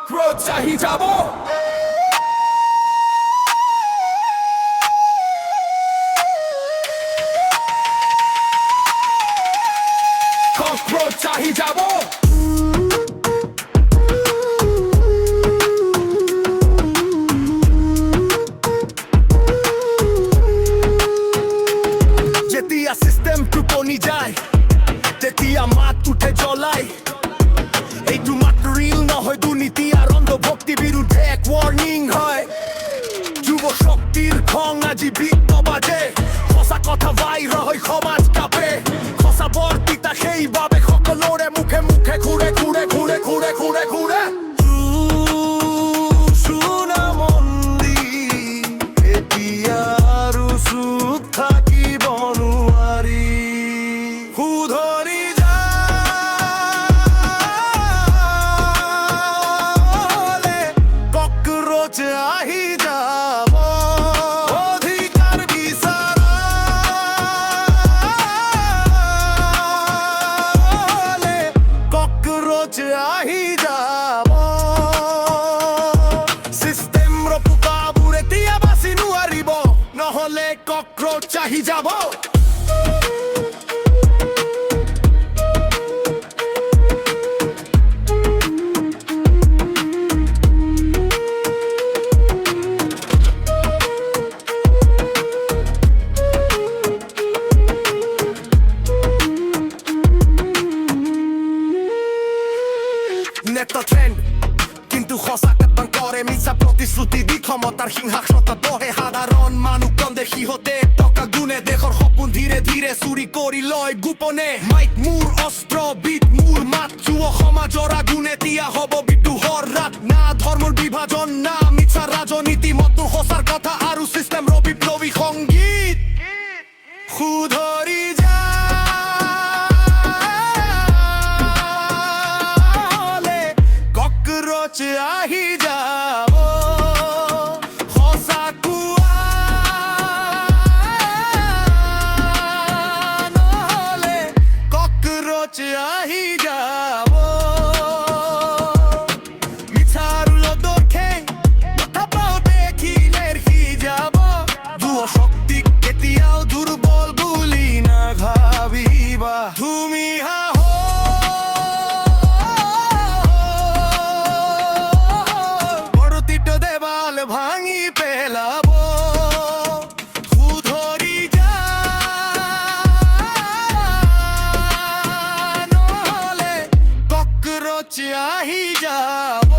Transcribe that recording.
cockroach আহি যাব cockroach আহি যাব যেতিয়া সিস্টেম টুপনি যায় তেতিয়া মাত উঠে জ্বলাই এইটো মাত্ৰ ৰিল নহয় দুৰ্নীতি আৰু অন্ধভক্তি বিৰুদ্ধে এক ৱাৰ্ণিং হয় যুৱ শক্তিৰ খং আজি বিত্ত বাজে সঁচা কথা ভাইৰ হৈ সমাজ কাপে সঁচা বৰ্তিতা সেইবাবে সকলোৰে মুখে মুখে ঘূৰে ঘূৰে ঘূৰে ঘূৰে ঘূৰে ঘূৰে আহি যাব অধিকার বিচারালে ককরোচ আহি যাব সিস্টেম ৰপুকাবোৰে দিয়া বাচি নোৱাৰিব নহলে ককরোচ আহি যাব নেতা ট্রেন্ড কিন্তু সঁচাকে কৰে মিছা প্ৰতিশ্ৰুতি দি ক্ষমতাৰ সিংহাসনত বহে সাধাৰণ মানুহ কম দেখি হতে টকা গুণে দেশৰ সপোন ধীৰে ধীৰে চুৰি কৰি লয় গোপনে মাইক মোৰ অস্ত্ৰ বিট মোৰ মাত যুৱ সমাজৰ আগুণ এতিয়া হ'ব বিদ্ৰোহৰ ৰাত না ধৰ্মৰ বিভাজন না মিছা ৰাজনীতি মতো সঁচাৰ কথা আৰু চিষ্টেমৰ বিপ্লৱী সংগীত সুধৰি আহি যাব সঁচা কোৱা নহলে ককরোচ আহি যাব মিছাৰ লদখে কথা পাও দেখিলে সি যাব যুৱ শক্তিক কেতিয়াও দুৰ্বল বুলি নাভাবিবা তুমি ভাঙি পেলাব সুধৰি যা নহলে ককরোচ আহি যাব